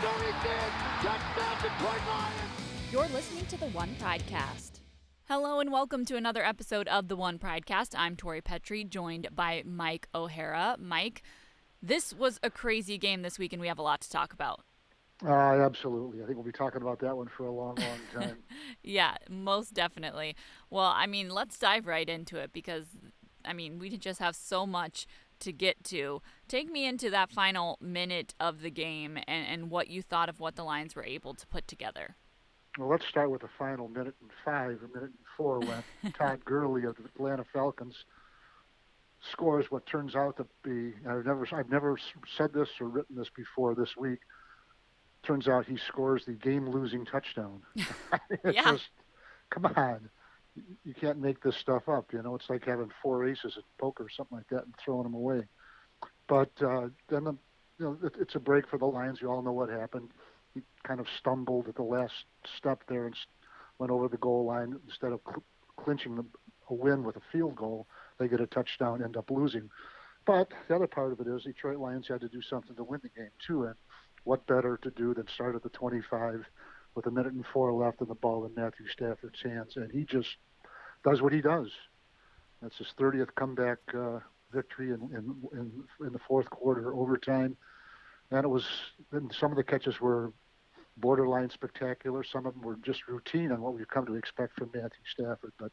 No, he did. Touchdown, Detroit Lions. You're listening to the One Pridecast. Hello and welcome to another episode of the One Pridecast. I'm Tori Petry, joined by Mike O'Hara. Mike, this was a crazy game this week, and we have a lot to talk about. Absolutely. I think we'll be talking about that one for a long, long time. Yeah, most definitely. Well, let's dive right into it because, we just have so much to get to. Take me into that final minute of the game and what you thought of what the Lions were able to put together. Well, let's start with the final minute and 4 when Todd Gurley of the Atlanta Falcons scores what turns out to be, I've never said this or written this before this week, turns out he scores the game-losing touchdown. Just, come on. You can't make this stuff up, It's like having 4 aces at poker or something like that and throwing them away. But then, it's a break for the Lions. You all know what happened. He kind of stumbled at the last step there and went over the goal line. Instead of clinching a win with a field goal, they get a touchdown, end up losing. But the other part of it is Detroit Lions had to do something to win the game, too. And what better to do than start at the 25 with 1:04 left and the ball in Matthew Stafford's hands. And he just does what he does. That's his 30th comeback victory in the fourth quarter, overtime. And some of the catches were borderline spectacular. Some of them were just routine on what we've come to expect from Matthew Stafford. But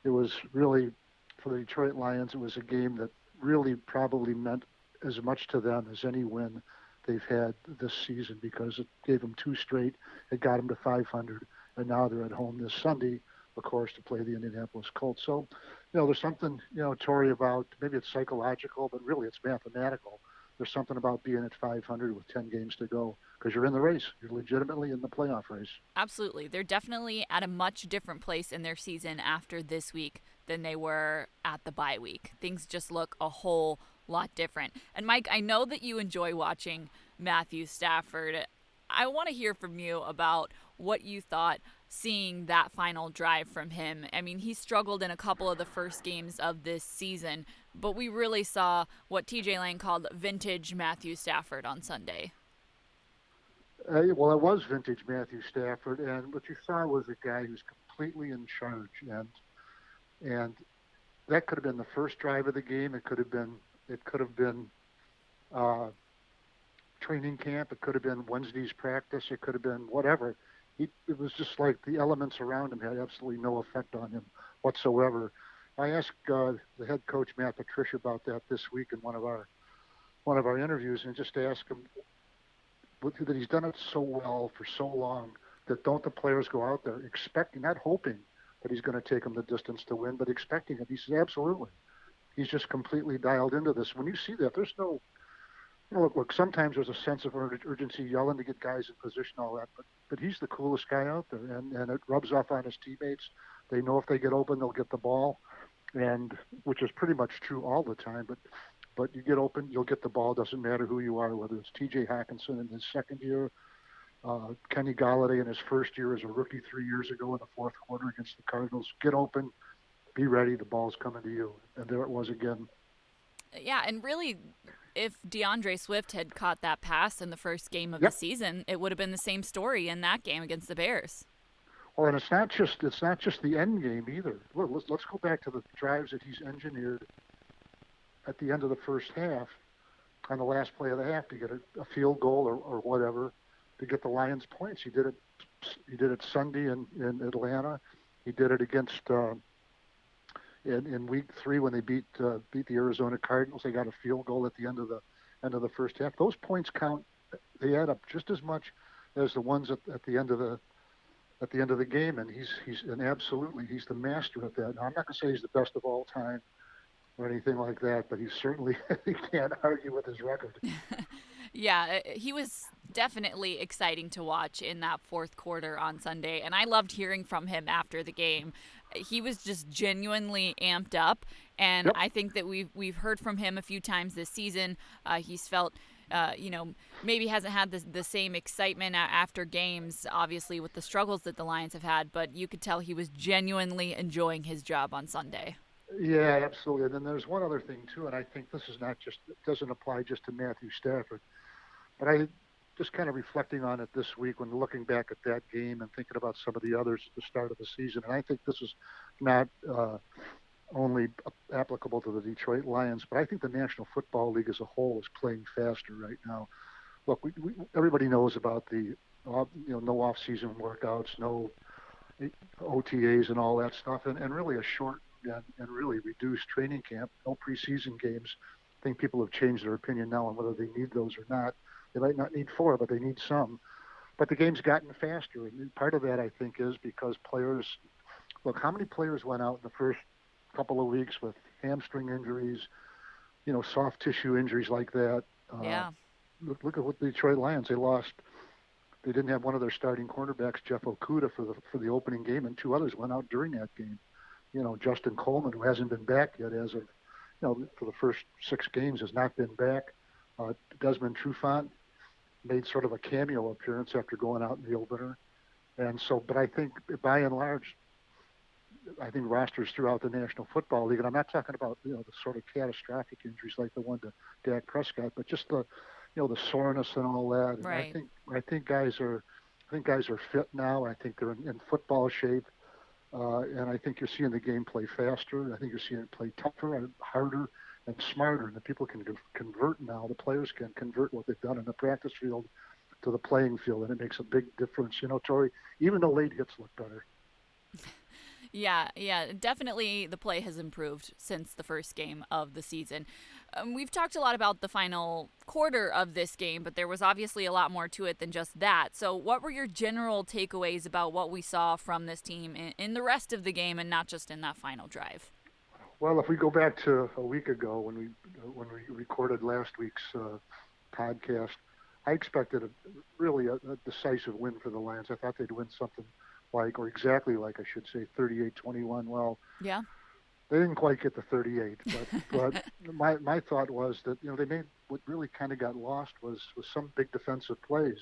it was really, for the Detroit Lions, it was a game that really probably meant as much to them as any win they've had this season, because it gave them 2 straight. It got them to 500, and now they're at home this Sunday, of course, to play the Indianapolis Colts. So, there's something, Tori, about, maybe it's psychological, but really it's mathematical. There's something about being at 500 with 10 games to go, because you're in the race. You're legitimately in the playoff race. Absolutely. They're definitely at a much different place in their season after this week than they were at the bye week. Things just look a whole lot different. And Mike, I know that you enjoy watching Matthew Stafford. I want to hear from you about what you thought seeing that final drive from him. He struggled in a couple of the first games of this season, but we really saw what TJ Lang called vintage Matthew Stafford on Sunday. Well, it was vintage Matthew Stafford, and what you saw was a guy who's completely in charge, and that could have been the first drive of the game. It could have been training camp. It could have been Wednesday's practice. It could have been whatever. It was just like the elements around him had absolutely no effect on him whatsoever. I asked the head coach Matt Patricia about that this week in one of our interviews, and just asked him that he's done it so well for so long that don't the players go out there expecting, not hoping that he's going to take them the distance to win, but expecting it. He says absolutely. He's just completely dialed into this. When you see that, there's no. Look, sometimes there's a sense of urgency, yelling to get guys in position, all that, but he's the coolest guy out there, and it rubs off on his teammates. They know if they get open, they'll get the ball, and which is pretty much true all the time, but you get open, you'll get the ball. Doesn't matter who you are, whether it's T.J. Hockenson in his second year, Kenny Golladay in his first year as a rookie 3 years ago in the fourth quarter against the Cardinals. Get open, be ready, the ball's coming to you. And there it was again. Yeah, and really, if DeAndre Swift had caught that pass in the first game of the season, it would have been the same story in that game against the Bears. Well, and it's not just the end game either. Look, let's go back to the drives that he's engineered at the end of the first half, on the last play of the half, to get a field goal or whatever, to get the Lions points. He did it Sunday in Atlanta. He did it against in week 3 when they beat the Arizona Cardinals. They got a field goal at the end of the first half. Those points count. They add up just as much as the ones at the end of the game. And he's the master at that. Now, I'm not going to say he's the best of all time or anything like that, but he certainly he can't argue with his record. Yeah, he was definitely exciting to watch in that fourth quarter on Sunday, and I loved hearing from him after the game. He was just genuinely amped up, and I think that we've heard from him a few times this season. He's felt, maybe hasn't had the same excitement after games, obviously, with the struggles that the Lions have had, but you could tell he was genuinely enjoying his job on Sunday. Yeah, absolutely. And then there's one other thing, too, and I think this is not just, it doesn't apply just to Matthew Stafford, but just kind of reflecting on it this week when looking back at that game and thinking about some of the others at the start of the season. And I think this is not only applicable to the Detroit Lions, but I think the National Football League as a whole is playing faster right now. Look, everybody knows about the no off-season workouts, no OTAs and all that stuff, and really a short and really reduced training camp, no preseason games. I think people have changed their opinion now on whether they need those or not. They might not need 4, but they need some. But the game's gotten faster, and part of that, I think, is because players – look, how many players went out in the first couple of weeks with hamstring injuries, soft tissue injuries like that? Yeah. Look at what the Detroit Lions, they lost. They didn't have one of their starting cornerbacks, Jeff Okudah, for the opening game, and 2 others went out during that game. Justin Coleman, who hasn't been back yet as of, for the first 6 games, has not been back. Desmond Trufant made sort of a cameo appearance after going out in the opener. And so, but I think by and large, I think rosters throughout the National Football League, and I'm not talking about, the sort of catastrophic injuries like the one to Dak Prescott, but just the soreness and all that. And Right. I think guys are fit now. I think they're in football shape. And I think you're seeing the game play faster. I think you're seeing it play tougher and harder and smarter. And the people can convert now. The players can convert what they've done in the practice field to the playing field, and it makes a big difference. Tori, even the late hits look better. Yeah, definitely the play has improved since the first game of the season. We've talked a lot about the final quarter of this game, but there was obviously a lot more to it than just that. So what were your general takeaways about what we saw from this team in the rest of the game and not just in that final drive? Well, if we go back to a week ago when we recorded last week's podcast, I expected a decisive win for the Lions. I thought they'd win something or exactly like, I should say, 38-21. Well, yeah, they didn't quite get the 38, but my thought was that they made what really kind of got lost was some big defensive plays.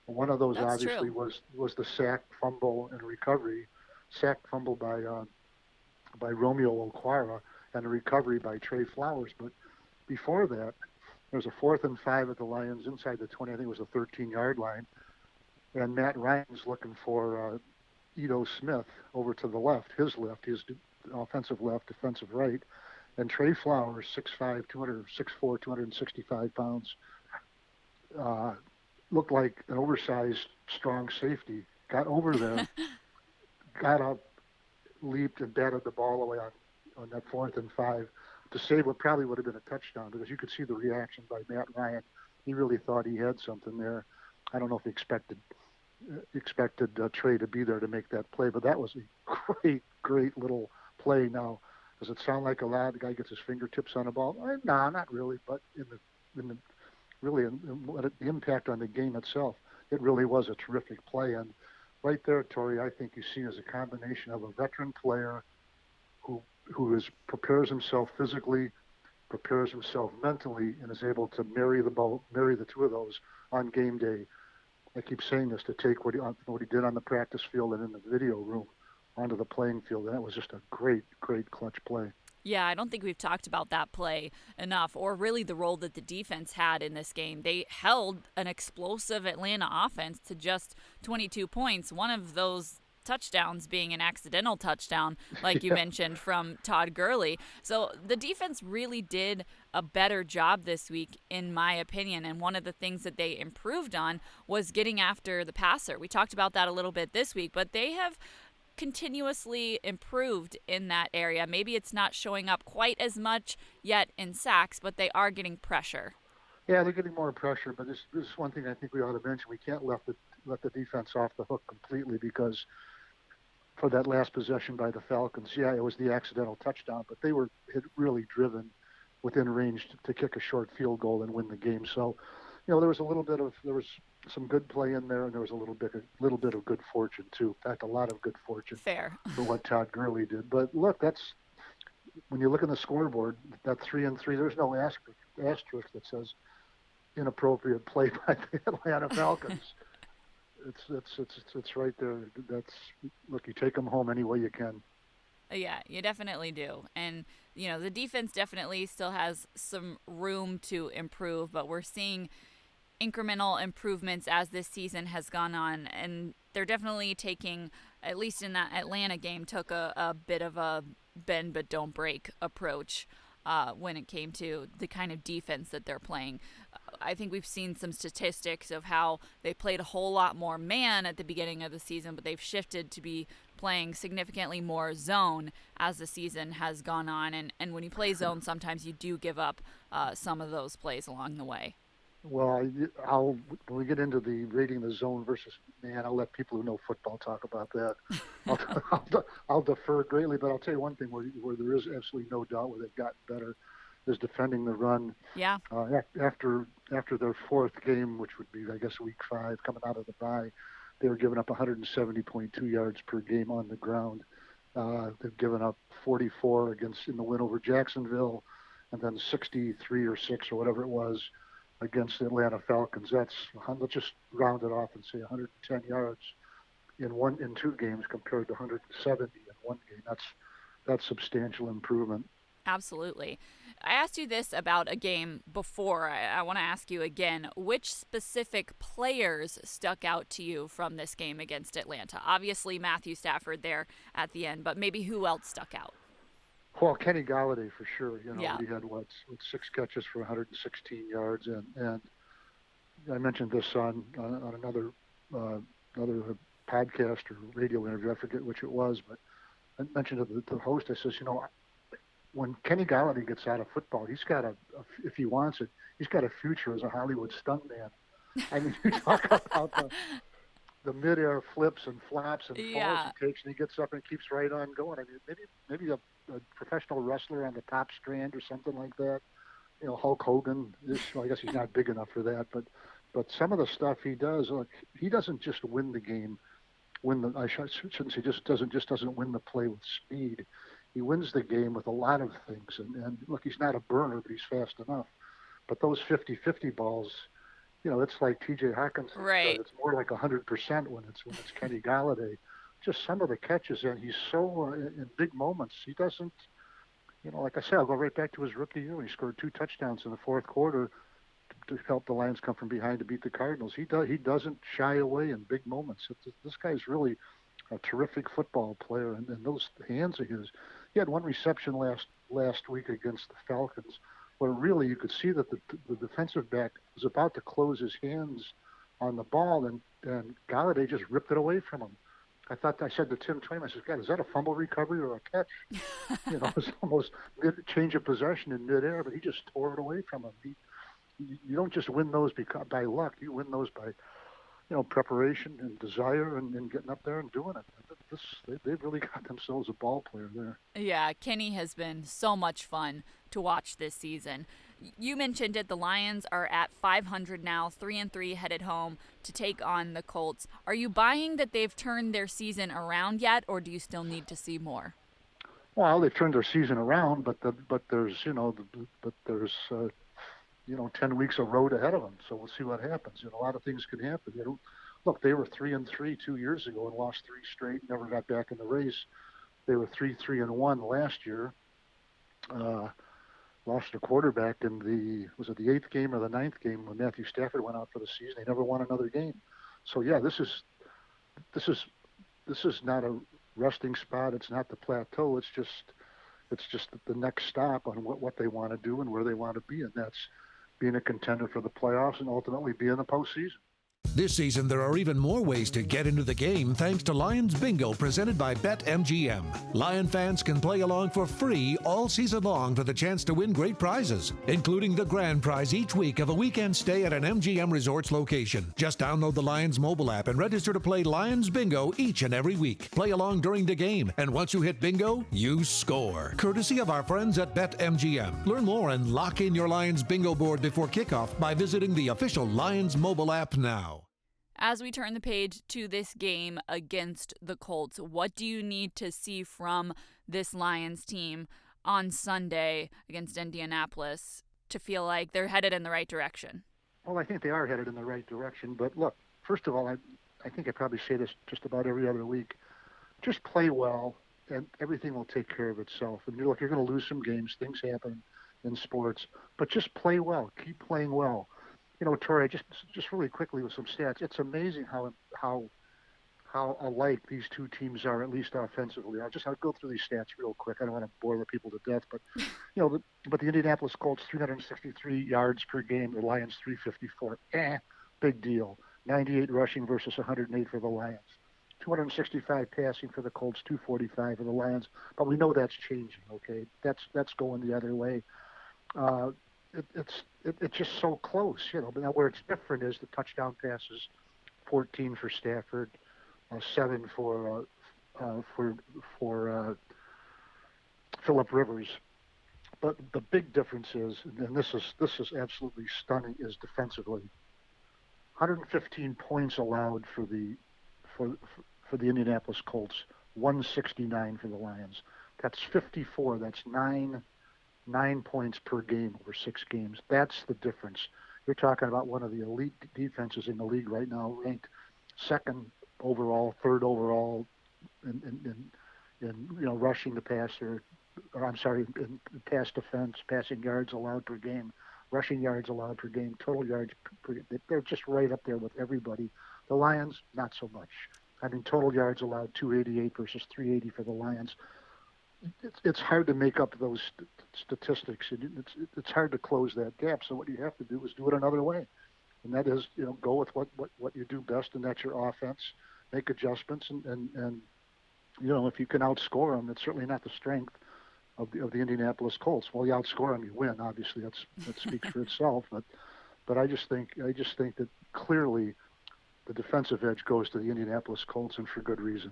One of those That's obviously true. was the sack, fumble, and recovery. Sack, fumble by Romeo Okwara, and a recovery by Trey Flowers. But before that, there was a 4th and 5 at the Lions inside the 20. I think it was the 13-yard line, and Matt Ryan's looking for Ito Smith over to the left, his offensive left, defensive right, and Trey Flowers, 6'5", 265 pounds, looked like an oversized, strong safety. Got over there, got up, leaped, and batted the ball away on that 4th and 5 to save what probably would have been a touchdown, because you could see the reaction by Matt Ryan. He really thought he had something there. I don't know if he expected Trey to be there to make that play, but that was a great little play. Now, does it sound like a lot? The guy gets his fingertips on the ball? No, not really. But in the impact on the game itself, it really was a terrific play. And right there, Tori, I think you see as a combination of a veteran player who prepares himself physically, prepares himself mentally, and is able to marry the two of those on game day. I keep saying this, to take what he did on the practice field and in the video room onto the playing field. And that was just a great clutch play. Yeah, I don't think we've talked about that play enough, or really the role that the defense had in this game. They held an explosive Atlanta offense to just 22 points. One of those touchdowns being an accidental touchdown, like you mentioned, from Todd Gurley. So the defense really did a better job this week, in my opinion. And one of the things that they improved on was getting after the passer. We talked about that a little bit this week, but they have continuously improved in that area. Maybe it's not showing up quite as much yet in sacks, but they are getting pressure. Yeah, they're getting more pressure, but this is one thing I think we ought to mention. We can't let the defense off the hook completely, because for that last possession by the Falcons, yeah, it was the accidental touchdown, but they had really driven within range to kick a short field goal and win the game. So, there was some good play in there, and there was a little bit of good fortune too. In fact, a lot of good fortune. Fair. For what Todd Gurley did. But look, that's when you look at the scoreboard, that 3-3. There's no asterisk that says inappropriate play by the Atlanta Falcons. It's right there. Look, you take them home any way you can. Yeah, you definitely do. And, the defense definitely still has some room to improve, but we're seeing incremental improvements as this season has gone on, and they're definitely taking, at least in that Atlanta game, took a bit of a bend but don't break approach when it came to the kind of defense that they're playing. I think we've seen some statistics of how they played a whole lot more man at the beginning of the season, but they've shifted to be playing significantly more zone as the season has gone on. And when you play zone, sometimes you do give up some of those plays along the way. Well, when we get into the rating the zone versus man, I'll let people who know football talk about that. I'll defer greatly, but I'll tell you one thing where there is absolutely no doubt where they've gotten better is defending the run. Yeah. After their fourth game, which would be, I guess, week 5, coming out of the bye, they were giving up 170.2 yards per game on the ground. They've given up 44 in the win over Jacksonville, and then 63 or 6 or whatever it was against the Atlanta Falcons. Let's just round it off and say 110 yards in 2 games compared to 170 in one game. That's substantial improvement. Absolutely. I asked you this about a game before. I want to ask you again, which specific players stuck out to you from this game against Atlanta? Obviously Matthew Stafford there at the end, but maybe who else stuck out? Well, Kenny Golladay for sure. Yeah. He had 6 catches for 116 yards, and I mentioned this on another podcast or radio interview. I forget which it was, but I mentioned to the host. I says, when Kenny Golladay gets out of football, he's got if he wants it, he's got a future as a Hollywood stuntman. I mean, you talk about the midair flips and flops and falls he takes, and he gets up and keeps right on going. I mean, maybe a professional wrestler on the top strand or something like that. Hulk Hogan is. Well, I guess he's not big enough for that, but some of the stuff he does, look, he doesn't just win the game. I shouldn't say doesn't win the play with speed. He wins the game with a lot of things. And look, he's not a burner, but he's fast enough. But those 50-50 balls, it's like T.J. Hawkinson. Right. It's more like 100% when it's Kenny Golladay. Just some of the catches, and he's so in big moments. He doesn't, like I said, I'll go right back to his rookie year when he scored 2 touchdowns in the fourth quarter to help the Lions come from behind to beat the Cardinals. He doesn't shy away in big moments. This guy's really a terrific football player, and those hands of his. He had 1 reception last week against the Falcons, where really you could see that the defensive back was about to close his hands on the ball, and Golladay just ripped it away from him. I said to Tim Twain, I said, God, is that a fumble recovery or a catch? It was almost change of possession in midair, but he just tore it away from him. You don't just win those by luck. You win those by preparation and desire and getting up there and doing it. They've really got themselves a ball player there. Yeah, Kenny has been so much fun to watch this season. You mentioned it. The Lions are at 500 now, 3-3 headed home to take on the Colts. Are you buying that they've turned their season around yet, or do you still need to see more? Well, they've turned their season around, but there's 10 weeks of road ahead of them, so we'll see what happens. A lot of things can happen. Look, they were 3-3 2 years ago and lost 3 straight, never got back in the race. They were 3-1 last year. Lost a quarterback in the 8th game or the 9th game when Matthew Stafford went out for the season. They never won another game. So yeah, this is not a resting spot. It's not the plateau. It's just the next stop on what they want to do and where they want to be, and that's being a contender for the playoffs and ultimately be in the postseason. This season, there are even more ways to get into the game thanks to Lions Bingo presented by BetMGM. Lion fans can play along for free all season long for the chance to win great prizes, including the grand prize each week of a weekend stay at an MGM Resorts location. Just download the Lions mobile app and register to play Lions Bingo each and every week. Play along during the game, and once you hit bingo, you score. Courtesy of our friends at BetMGM. Learn more and lock in your Lions Bingo board before kickoff by visiting the official Lions mobile app now. As we turn the page to this game against the Colts, what do you need to see from this Lions team on Sunday against Indianapolis to feel like they're headed in the right direction? Well, I think they are headed in the right direction. But look, first of all, I think I probably say this just about every other week. Just play well, and everything will take care of itself. And look, you're going to lose some games. Things happen in sports. But just play well. Keep playing well. Tori, just really quickly with some stats. It's amazing how alike these two teams are, at least offensively. I'll go through these stats real quick. I don't want to bore the people to death, but but the Indianapolis Colts 363 yards per game, the Lions 354. Big deal. 98 rushing versus 108 for the Lions. 265 passing for the Colts, 245 for the Lions. But we know that's changing. Okay, that's going the other way. It's just so close. But now where it's different is the touchdown passes, 14 for Stafford, 7 for Phillip Rivers. But the big difference is, and this is absolutely stunning, is defensively. 115 points allowed for the Indianapolis Colts, 169 for the Lions. That's 54. That's nine points per game over 6 games. That's the difference. You're talking about one of the elite defenses in the league right now, ranked second overall, third overall in rushing the passer, in pass defense, passing yards allowed per game, rushing yards allowed per game, total yards per game. They're just right up there with everybody. The Lions, not so much. Total yards allowed 288 versus 380 for the Lions. It's hard to make up those statistics, and it's hard to close that gap. So what you have to do is do it another way, and that is go with what you do best, and that's your offense. Make adjustments, and if you can outscore them, it's certainly not the strength of the Indianapolis Colts. Well, you outscore them, you win. Obviously, that speaks for itself. But I just think that clearly the defensive edge goes to the Indianapolis Colts, and for good reason.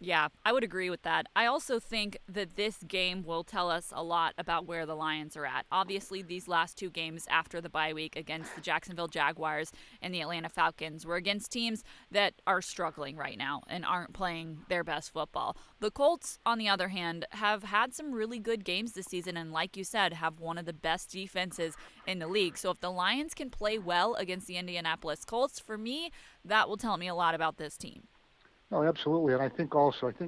Yeah, I would agree with that. I also think that this game will tell us a lot about where the Lions are at. Obviously, these last 2 games after the bye week against the Jacksonville Jaguars and the Atlanta Falcons were against teams that are struggling right now and aren't playing their best football. The Colts, on the other hand, have had some really good games this season and, like you said, have one of the best defenses in the league. So if the Lions can play well against the Indianapolis Colts, for me, that will tell me a lot about this team. No, absolutely. And I think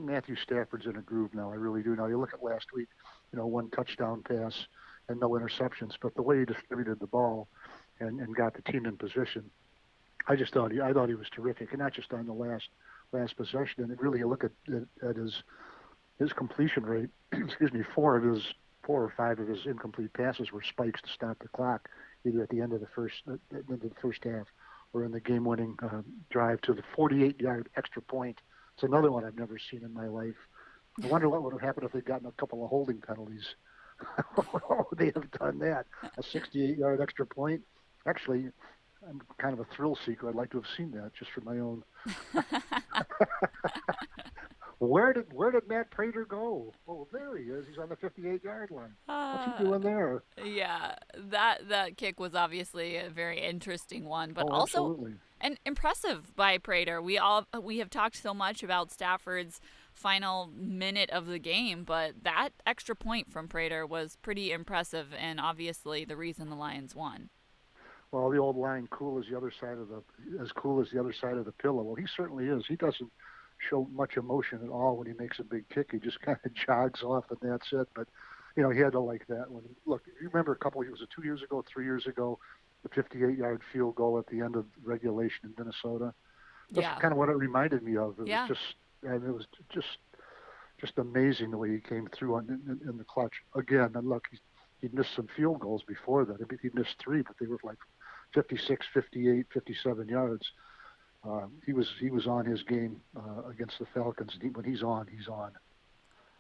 Matthew Stafford's in a groove now. I really do. Now, you look at last week, 1 touchdown pass and no interceptions. But the way he distributed the ball and got the team in position, I thought he was terrific. And not just on the last possession. And really, you look at his completion rate. 4 or 5 of his incomplete passes were spikes to stop the clock, either at the end of the first half or in the game-winning drive to the 48-yard extra point. It's another one I've never seen in my life. I wonder what would have happened if they'd gotten a couple of holding penalties. How would they have done that? A 68-yard extra point? Actually, I'm kind of a thrill seeker. I'd like to have seen that just for my own. Where did Matt Prater go? Oh, there he is. He's on the 58-yard line. What's he doing there? Yeah, that kick was obviously a very interesting one, but also absolutely. And impressive by Prater. We have talked so much about Stafford's final minute of the game, but that extra point from Prater was pretty impressive, and obviously the reason the Lions won. Well, the old line, cool as the other side of the pillow. Well, he certainly is. He doesn't show much emotion at all when he makes a big kick. He just kind of jogs off, and that's it. But he had to like that one. Look, you remember 3 years ago, the 58-yard field goal at the end of regulation in Minnesota. That's kind of what it reminded me of. It was just amazing the way he came through in the clutch again. And look, he'd missed some field goals before that. He missed 3, but they were like 56, 58, 57 yards. He was on his game against the Falcons. When he's on, he's on.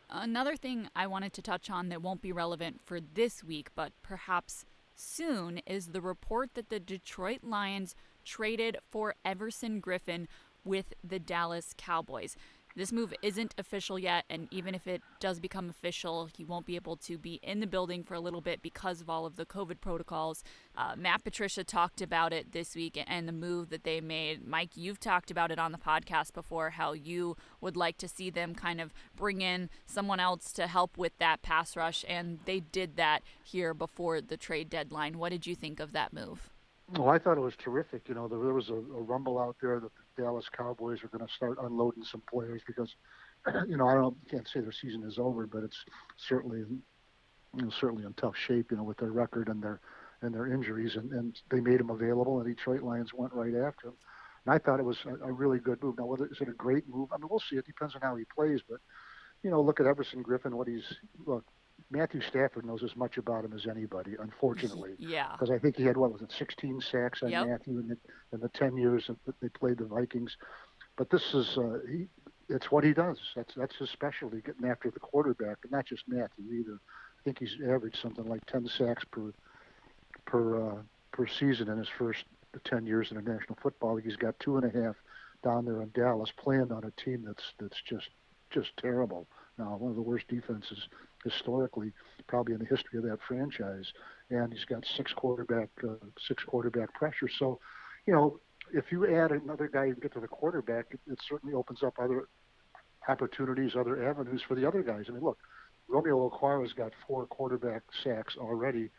Another thing I wanted to touch on that won't be relevant for this week, but perhaps soon, is the report that the Detroit Lions traded for Everson Griffen with the Dallas Cowboys. This move isn't official yet, and even if it does become official, he won't be able to be in the building for a little bit because of all of the COVID protocols. Matt Patricia talked about it this week and the move that they made. Mike, you've talked about it on the podcast before, how you would like to see them kind of bring in someone else to help with that pass rush, and they did that here before the trade deadline. What did you think of that move? Well, I thought it was terrific. There was a rumble out there that the Dallas Cowboys are going to start unloading some players because, can't say their season is over, but it's certainly in tough shape, with their record and and their injuries, and they made him available, and Detroit Lions went right after him. And I thought it was a really good move. Now, whether is it a great move? I mean, we'll see. It depends on how he plays. But, look at Everson Griffen, look, Matthew Stafford knows as much about him as anybody, unfortunately. Yeah. Because I think he had, 16 sacks on Matthew in the 10 years that they played the Vikings. But this is, it's what he does. That's his specialty, getting after the quarterback, and not just Matthew either. I think he's averaged something like 10 sacks per season in his first 10 years in the National Football League. He's got 2.5 down there in Dallas, playing on a team that's just terrible. Now, one of the worst defenses historically, probably in the history of that franchise, and he's got six quarterback pressure. So, if you add another guy and get to the quarterback, it certainly opens up other opportunities, other avenues for the other guys. I mean, look, Romeo Okwara's got 4 quarterback sacks already.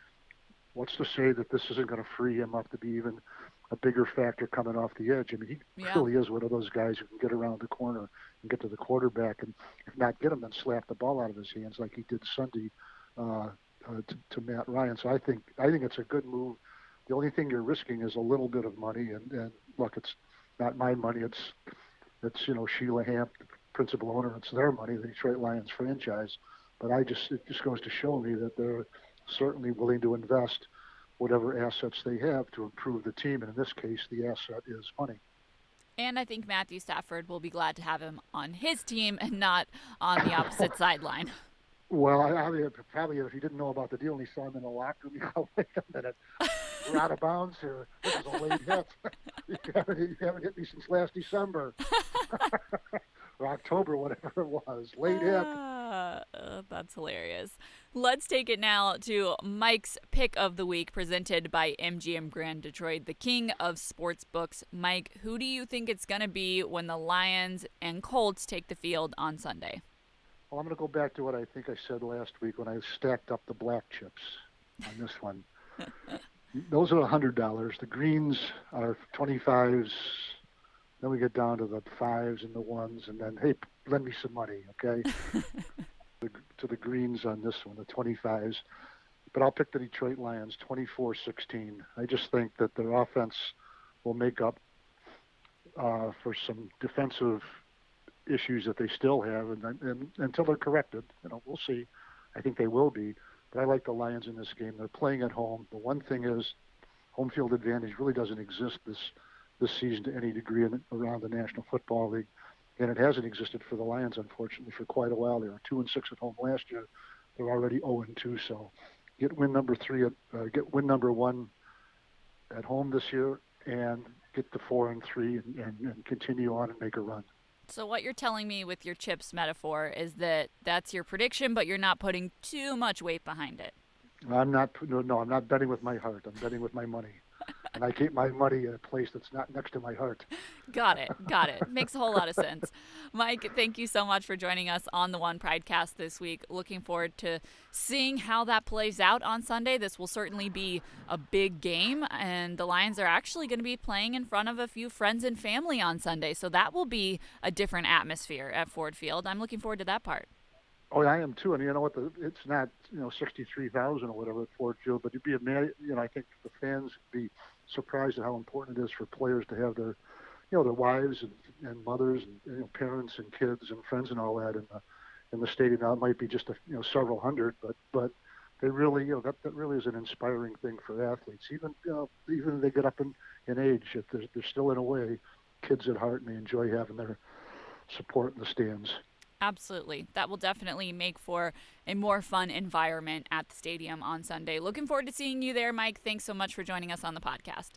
What's to say that this isn't going to free him up to be even a bigger factor coming off the edge? I mean, he really is one of those guys who can get around the corner and get to the quarterback, and if not get him, then slap the ball out of his hands like he did Sunday to Matt Ryan. So I think it's a good move. The only thing you're risking is a little bit of money, and look, it's not my money. It's Sheila Hamp, the principal owner. It's their money, the Detroit Lions franchise. But it just goes to show me that they're certainly willing to invest whatever assets they have to improve the team. And in this case, the asset is money. And I think Matthew Stafford will be glad to have him on his team and not on the opposite sideline. Well, I mean, probably if you didn't know about the deal and he saw him in the locker room, wait a minute, we're out of bounds here. This is a late hit. You haven't hit me since last December. Or October, whatever it was. Late hit. That's hilarious. Let's take it now to Mike's Pick of the Week, presented by MGM Grand Detroit, the king of sports books. Mike, who do you think it's going to be when the Lions and Colts take the field on Sunday? Well, I'm going to go back to what I think I said last week when I stacked up the black chips on this one. Those are $100. The greens are 25s. Then we get down to the 5s and the 1s, and then, hey, lend me some money, okay? To the greens on this one, the 25s. But I'll pick the Detroit Lions 24-16. I just think that their offense will make up for some defensive issues that they still have, and until they're corrected, we'll see. I think they will be. But I like the Lions in this game. They're playing at home. The one thing is, home field advantage really doesn't exist this season to any degree around the National Football League, and it hasn't existed for the Lions, unfortunately, for quite a while. They were 2-6 at home last year. They're already 0-2. So get win number 1 at home this year, and get to 4-3 and continue on and make a run. So what you're telling me with your chips metaphor is that that's your prediction, but you're not putting too much weight behind it. I'm not betting with my heart. I'm betting with my money. And I keep my money in a place that's not next to my heart. Got it. Makes a whole lot of sense. Mike, thank you so much for joining us on the One Pridecast this week. Looking forward to seeing how that plays out on Sunday. This will certainly be a big game, and the Lions are actually going to be playing in front of a few friends and family on Sunday, so that will be a different atmosphere at Ford Field. I'm looking forward to that part. Oh, I am too. And you know what? It's not 63,000 or whatever at Ford Field, but you'd be amazed. I think the fans would be surprised at how important it is for players to have their wives and mothers and parents and kids and friends and all that in the stadium. Now it might be just several hundred, but they really that really is an inspiring thing for athletes. Even if they get up in age, if they're still in a way kids at heart, and they enjoy having their support in the stands. Absolutely. That will definitely make for a more fun environment at the stadium on Sunday. Looking forward to seeing you there, Mike. Thanks so much for joining us on the podcast.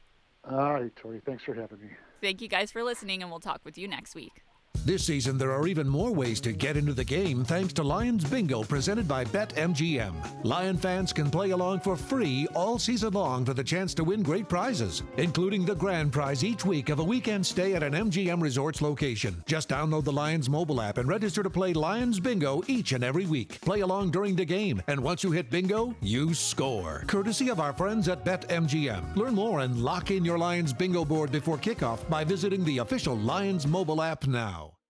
All right, Tori. Thanks for having me. Thank you guys for listening, and we'll talk with you next week. This season, there are even more ways to get into the game thanks to Lions Bingo, presented by BetMGM. Lion fans can play along for free all season long for the chance to win great prizes, including the grand prize each week of a weekend stay at an MGM Resorts location. Just download the Lions mobile app and register to play Lions Bingo each and every week. Play along during the game, and once you hit bingo, you score. Courtesy of our friends at BetMGM. Learn more and lock in your Lions Bingo board before kickoff by visiting the official Lions mobile app now.